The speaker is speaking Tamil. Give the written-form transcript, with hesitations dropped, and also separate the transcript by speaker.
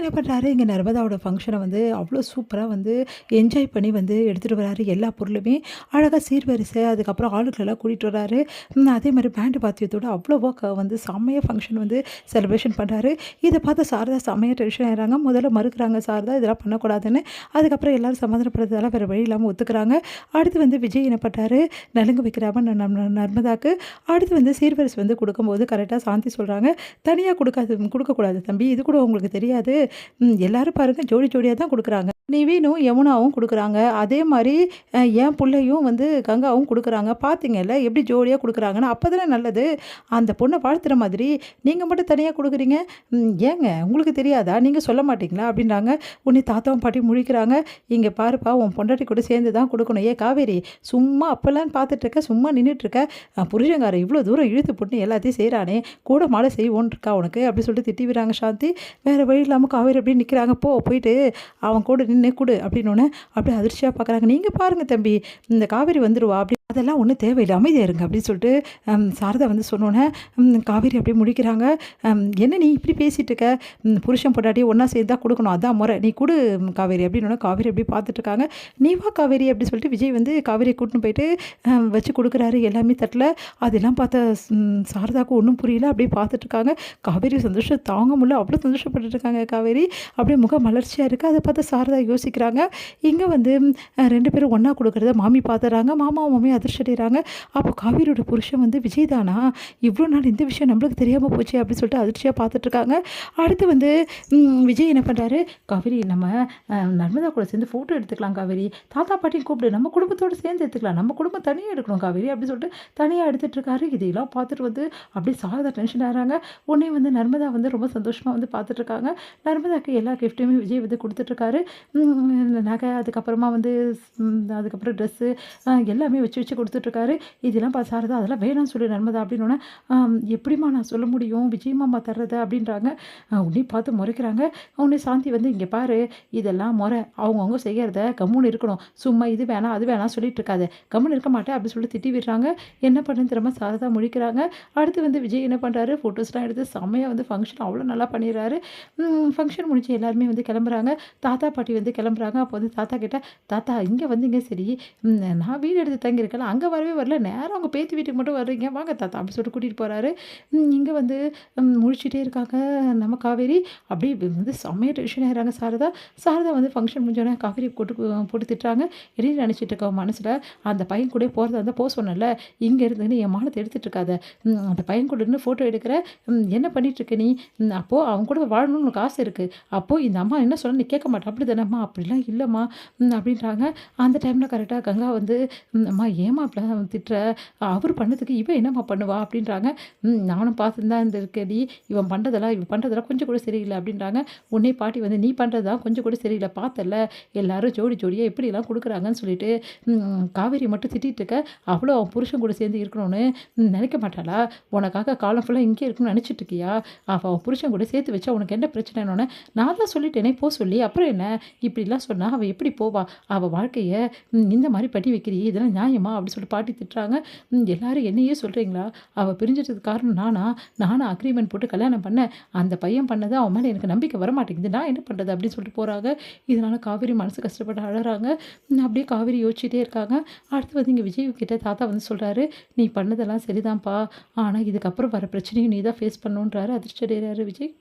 Speaker 1: என்ன பண்ணுறாரு, இங்கே நர்மதாவோட ஃபங்க்ஷனை வந்து அவ்வளோ சூப்பராக வந்து என்ஜாய் பண்ணி வந்து எடுத்துகிட்டு வராரு. எல்லா பொருளுமே அழகாக சீர்வரிசை, அதுக்கப்புறம் ஆளுங்களெல்லாம் கூட்டிகிட்டு வராரு. அதே மாதிரி பேண்டு வாத்தியத்தோட அவ்வளோவா வந்து செம்மையாக ஃபங்க்ஷன் வந்து செலிப்ரேஷன் பண்ணுறாரு. இதை பார்த்து சாரதா செம்மையாக டென்ஷன் ஆயிடுறாங்க. முதல்ல மறுக்கிறாங்க சாரதா, இதெல்லாம் பண்ணக்கூடாதுன்னு. அதுக்கப்புறம் எல்லோரும் சமாதானப்படுறதால வேறு வழி இல்லாமல் ஒத்துக்கிறாங்க. அடுத்து வந்து விஜய் என்ன பண்ணுறாரு, நலுங்கு வைக்கிறாம நர்மதாக்கு. அடுத்து வந்து சீர்வரிசை வந்து கொடுக்கும்போது கரெக்டாக சாந்தி சொல்கிறாங்க, தனியாக கொடுக்கக்கூடாது தம்பி, இது கூட உங்களுக்கு தெரியாது. எல்லாரும் பாருங்கள் ஜோடி ஜோடியாக தான் கொடுக்குறாங்க. நிவினும் யமுனாவும் கொடுக்குறாங்க. அதே மாதிரி என் பிள்ளையும் வந்து கங்காவும் கொடுக்குறாங்க. பார்த்தீங்கல்ல எப்படி ஜோடியாக கொடுக்குறாங்கன்னு. அப்போ தானே நல்லது. அந்த பொண்ணை வாழ்த்துற மாதிரி நீங்கள் மட்டும் தனியாக கொடுக்குறீங்க. ஏங்க உங்களுக்கு தெரியாதா, நீங்கள் சொல்ல மாட்டிங்களா அப்படின்றாங்க. உன்னை தாத்தாவும் பாட்டி முழிக்கிறாங்க. இங்கே பாருப்பா, உன் பொண்டாட்டி கூட சேர்ந்து தான் கொடுக்கணும். ஏ காவேரி, சும்மா அப்போல்லாம் பார்த்துட்ருக்க, சும்மா நின்றுட்டுருக்க, புருஷங்காரை இவ்வளோ தூரம் இழுத்து போட்டு எல்லாத்தையும் செய்கிறானே, கூட மாலை செய்வோன்னு இருக்கா உனக்கு அப்படி சொல்லிட்டு திட்டி விடுறாங்க சாந்தி. வேறு வழி இல்லாமல் காவேரி அப்படி நிற்கிறாங்க. போயிட்டு அவன் கூட நின்று கொடு அப்படின்னோடனே அப்படியே அதிர்ச்சியாக பார்க்குறாங்க. நீங்கள் பாருங்கள் தம்பி, இந்த காவேரி வந்துடுவா அப்படி, அதெல்லாம் ஒன்றும் தேவையில்லை, அமைதியாக இருங்க அப்படின்னு சொல்லிட்டு சாரதா வந்து சொன்னோன்னே காவேரி அப்படியே முடிக்கிறாங்க. என்ன நீ இப்படி பேசிகிட்டு இருக்க, புருஷன் பொண்டாட்டியை ஒன்றா சேர்ந்து தான் கொடுக்கணும், அதான் முறை, நீ கொடு காவேரி அப்படின்னோடனே காவேரி அப்படியே பார்த்துட்ருக்காங்க. நீ வா காவேரி அப்படி சொல்லிட்டு விஜய் வந்து காவேரியை கூட்டின்னு போயிட்டு வச்சு கொடுக்குறாரு எல்லாமே தட்டில். அதெல்லாம் பார்த்தா சாரதாவுக்கு ஒன்றும் புரியல, அப்படியே பார்த்துட்ருக்காங்க. காவேரி சந்தோஷம் தாங்க முடியல, அவ்வளோ சந்தோஷப்பட்டுருக்காங்க காவேரி. அப்படியே முகம் மலர்ச்சியாக இருக்குது. அதை பார்த்து சாரதா யோசிக்கிறாங்க. இங்கே வந்து 2 பேரும் ஒன்றா கொடுக்குறத மாமி பார்த்துறாங்க. மாமி அதிர்ச்சி அடைகிறாங்க. அப்போ காவேரியோட புருஷன் வந்து விஜய் தானா, இவ்வளோ நாள் இந்த விஷயம் நம்மளுக்கு தெரியாமல் போச்சு அப்படின்னு சொல்லிட்டு அதிர்ச்சியாக பார்த்துட்ருக்காங்க. அடுத்து வந்து விஜய் என்ன பண்ணுறாரு, காவேரி நம்ம நர்மதா கூட சேர்ந்து ஃபோட்டோ எடுத்துக்கலாம் காவேரி, தாத்தா பாட்டியும் கூப்பிடு, நம்ம குடும்பத்தோடு சேர்ந்து எடுத்துக்கலாம், நம்ம குடும்பம் தனியாக எடுக்கணும் காவேரி அப்படின்னு சொல்லிட்டு தனியாக எடுத்துகிட்ருக்காரு. இதையெல்லாம் பார்த்துட்டு வந்து அப்படியே சாரதா டென்ஷன் ஆகிறாங்க. உடனே வந்து நர்மதா வந்து ரொம்ப சந்தோஷமாக வந்து பார்த்துட்ருக்காங்க. நர்மதாக்கு எல்லா கிஃப்ட்டுமே விஜய் வந்து கொடுத்துட்ருக்காரு. நகை, அதுக்கப்புறமா வந்து அதுக்கப்புறம் ட்ரெஸ்ஸு எல்லாமே வச்சு கொடுத்துட்ருக்காரு. இதெல்லாம் சாரதா அதெல்லாம் வேணாம்னு சொல்லி நர்மதா அப்படின்னோடனே, எப்படிம்மா நான் சொல்ல முடியும் விஜய் மாமா தர்றத அப்படின்றாங்க. உடனே பார்த்து முறைக்கிறாங்க. உடனே சாந்தி வந்து, இங்கே பாரு, இதெல்லாம் முறை, அவங்கவுங்க செய்கிறத கம்முன்னு இருக்கணும், சும்மா இது வேணாம் அது வேணாம் சொல்லிட்டு இருக்காது, கம்முன்னு இருக்க மாட்டேன் அப்படின்னு சொல்லிட்டு திட்டி விடுறாங்க. என்ன பண்ணுன்னு தெரியாம சாரதா முழிக்கிறாங்க. அடுத்து வந்து விஜய் என்ன பண்ணுறாரு, ஃபோட்டோஸ்லாம் எடுத்து செம்மையாக வந்து ஃபங்க்ஷன் அவ்வளோ நல்லா பண்ணிடுறாரு. ஃபங்க்ஷன் முடிச்சு எல்லாருமே வந்து கிளம்புறாங்க. தாத்தா பாட்டி வந்து கிளம்புறாங்க. அப்போ வந்து தாத்தா கிட்ட, தாத்தா இங்கே வந்தீங்க சரி, நான் வீடு எடுத்து தங்கியிருக்கேன், அங்கே வரவே வரல, நேரம் அவங்க பேத்தி வீட்டுக்கு மட்டும் வர்றீங்க, வாங்க தாத்தா அப்படி சொல்லிட்டு கூட்டிகிட்டு போகிறாரு. இங்கே வந்து முழிச்சிட்டே இருக்காங்க நம்ம காவேரி. அப்படியே வந்து செம்மையாக டென்ஷன் ஆகிறாங்க சாரதா வந்து ஃபங்க்ஷன் முடிஞ்சோடனே காவேரி போட்டு திட்டுறாங்க. என்ன நினச்சிட்டு இருக்க மனசில், அந்த பையன் கூட போகிறதா இருந்தால் போக சொன்னல, இங்கே இருந்துன்னு என் மானத்தை எடுத்துகிட்டு இருக்காத, அந்த பையன் கூட இருந்து ஃபோட்டோ எடுக்கிற, என்ன பண்ணிகிட்ருக்க நீ, அப்போது அவங்க கூட வாழணும்னு உனக்கு ஆசை இருக்குது, அப்போது இந்த அம்மா என்ன சொன்ன நீ கேட்க மாட்டேன் அப்படி தானேம்மா, அப்படிலாம் இல்லைம்மா அப்படின்றாங்க. அந்த டைமில் கரெக்டாக கங்கா வந்து, அம்மா ஏமா அப்படிலாம் திட்டுற, அவர் பண்ணதுக்கு இவன் என்னம்மா பண்ணுவா அப்படின்றாங்க. நானும் பார்த்துன்னு தான் இருக்கேடி, இவன் பண்ணுறதெல்லாம் கொஞ்சம் கூட சரியில்லை அப்படின்றாங்க. உன்னே பாட்டி வந்து, நீ பண்ணுறது தான் கொஞ்சம் கூட சரியில்லை, பார்த்தல எல்லாரும் ஜோடியாக எப்படிலாம் கொடுக்குறாங்கன்னு சொல்லிட்டு காவேரி மட்டும் திட்டிகிட்டு இருக்க, அவ்வளோ அவன் புருஷன் கூட சேர்ந்து இருக்கணும்னு நினைக்க மாட்டாளா, உனக்காக காலம் ஃபுல்லாக இங்கே இருக்கணும்னு நினச்சிட்டு இருக்கியா, அவன் புருஷன் கூட சேர்த்து வச்சா உனக்கு என்ன பிரச்சனைன்னு நான் தான் சொல்லிட்டேனே போ சொல்லி, அப்புறம் என்ன இப்படிலாம் சொன்னால் அவள் எப்படி போவா, அவள் வாழ்க்கையை இந்த மாதிரி பண்ணி வைக்கிறீ, இதெல்லாம் நியாயமா அப்படி சொல்லிட்டு பாட்டி திட்டுறாங்க. எல்லாரும் என்னையே சொல்கிறீங்களா, அவள் பிரிஞ்சதுக்கு காரணம் நானும் அக்ரிமெண்ட் போட்டு கல்யாணம் பண்ணேன், அந்த பையன் பண்ணதை அவன் மேலே எனக்கு நம்பிக்கை வர மாட்டேங்குது, நான் என்ன பண்ணுறது அப்படின்னு சொல்லிட்டு போகிறாங்க. இதனால் காவேரி மனசு கஷ்டப்பட்டு அழகிறாங்க. அப்படியே காவேரி யோசிச்சுட்டே இருக்காங்க. அடுத்து வந்து இங்கே விஜய் கிட்ட தாத்தா வந்து சொல்கிறாரு, நீ பண்ணதெல்லாம் சரிதான்ப்பா, ஆனால் இதுக்கப்புறம் வர பிரச்சனையும் நீ தான் ஃபேஸ் பண்ணுன்றாரு. அதிர்ச்சி அடைகிறாரு விஜய்.